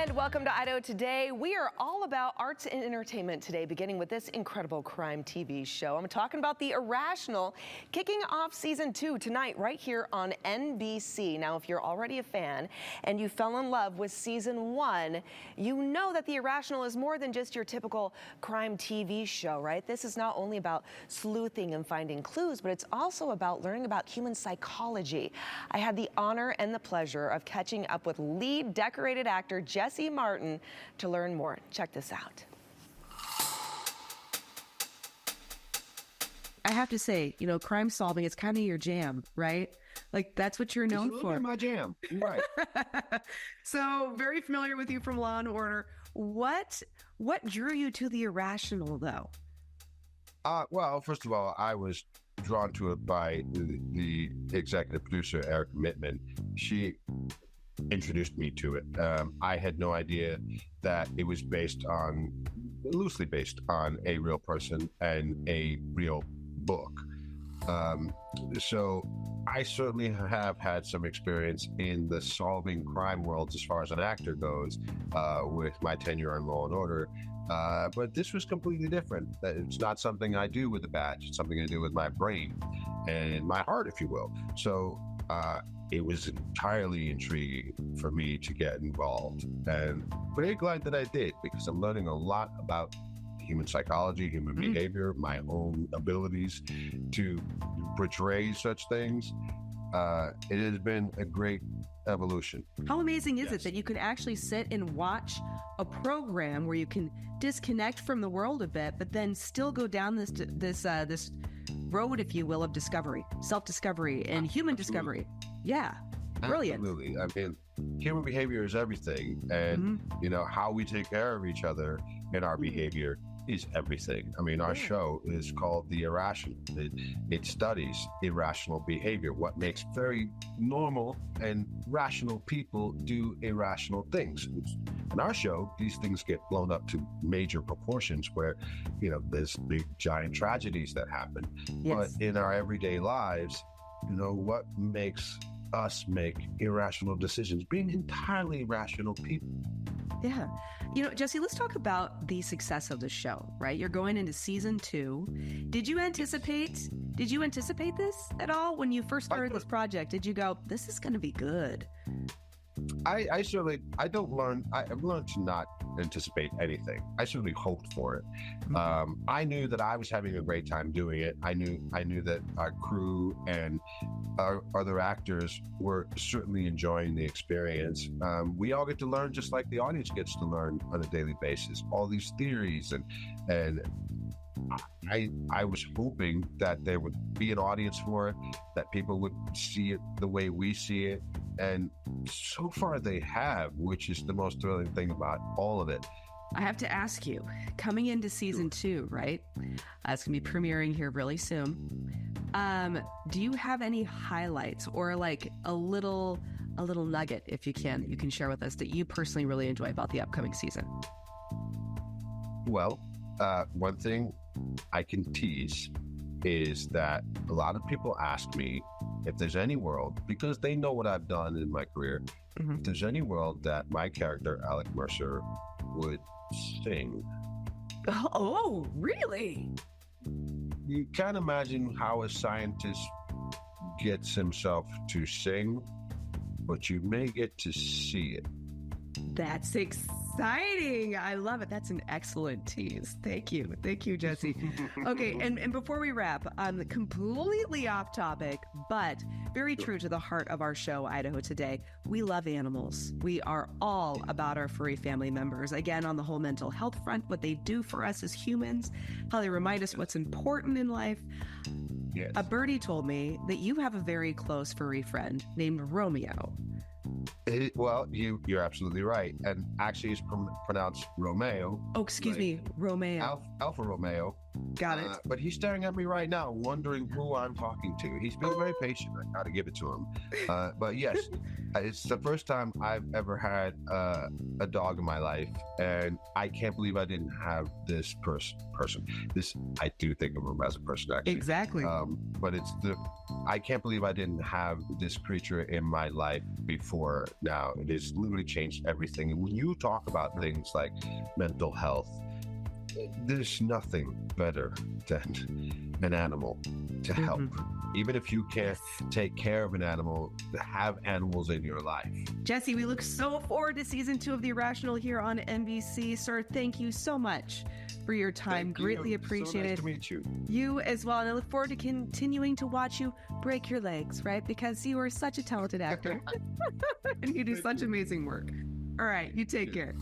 And welcome to Idaho Today. We are all about arts and entertainment today, beginning with this incredible crime TV show. I'm talking about The Irrational, kicking off season 2 tonight right here on NBC. Now, if you're already a fan and you fell in love with season 1, you know that The Irrational is more than just your typical crime TV show, right? This is not only about sleuthing and finding clues, but it's also about learning about human psychology. I had the honor and the pleasure of catching up with lead decorated actor Jesse Martin to learn more. Check this out. I have to say, you know, crime solving is kind of your jam, right? Like, that's what you're known for. My jam, right? So, very familiar with you from Law and Order. What drew you to The Irrational, though? Well, first of all, I was drawn to it by the executive producer, Eric Mittman. She introduced me to it. I had no idea that it was loosely based on a real person and a real book. So I certainly have had some experience in the solving crime world as far as an actor goes, with my tenure on Law and Order. But this was completely different. It's not something I do with a badge. It's something I do with my brain and my heart, if you will. So it was entirely intriguing for me to get involved, and very glad that I did, because I'm learning a lot about human psychology, human behavior, my own abilities to portray such things. It has been a great evolution. How amazing is it that you can actually sit and watch a program where you can disconnect from the world a bit, but then still go down this road, if you will, of discovery, self-discovery, and human discovery. Yeah, brilliant. Absolutely. I mean, human behavior is everything, and you know, how we take care of each other and our behavior is everything. I mean, our show is called The Irrational. It studies irrational behavior, what makes very normal and rational people do irrational things. In our show, these things get blown up to major proportions where, you know, there's big giant tragedies that happen. Yes. But in our everyday lives, you know, what makes us make irrational decisions? Being entirely rational people. Yeah. You know, Jesse, let's talk about the success of the show, right? You're going into season 2. Did you anticipate this at all when you first started this project? Did you go, this is going to be good? I've learned to not anticipate anything. I certainly hoped for it. I knew that I was having a great time doing it. I knew that our crew and our other actors were certainly enjoying the experience. We all get to learn just like the audience gets to learn on a daily basis. All these theories, and I was hoping that there would be an audience for it, that people would see it the way we see it. And so far they have, which is the most thrilling thing about all of it. I have to ask you, coming into season 2, right? It's going to be premiering here really soon. Do you have any highlights or like a little nugget, if you can share with us, that you personally really enjoy about the upcoming season? Well, one thing I can tease is that a lot of people ask me if there's any world, because they know what I've done in my career, if there's any world that my character, Alec Mercer, would sing. Oh, really? You can't imagine how a scientist gets himself to sing, but you may get to see it. That's exciting. I love it. That's an excellent tease. Thank you. Thank you, Jesse. Okay, and before we wrap, completely off topic, but very true to the heart of our show, Idaho Today. We love animals. We are all about our furry family members. Again, on the whole mental health front, what they do for us as humans, how they remind us what's important in life. Yes. A birdie told me that you have a very close furry friend named Romeo. Well, you're absolutely right. And actually, it's pronounced Romeo. Oh, excuse me, Romeo. Alpha Romeo. Got it. But he's staring at me right now, wondering who I'm talking to. He's been very patient. I got to give it to him. But yes, it's the first time I've ever had a dog in my life, and I can't believe I didn't have this person. I do think of him as a person, actually. Exactly. But I can't believe I didn't have this creature in my life before now. It has literally changed everything. And when you talk about things like mental health, there's nothing better than an animal to help. Even if you can't take care of an animal, have animals in your life. Jesse, we look so forward to season 2 of The Irrational here on NBC. Sir, thank you so much for your time. Greatly appreciated. So nice to meet you. You as well. And I look forward to continuing to watch you break your legs, right? Because you are such a talented actor. And you do such amazing work. All right, you take care.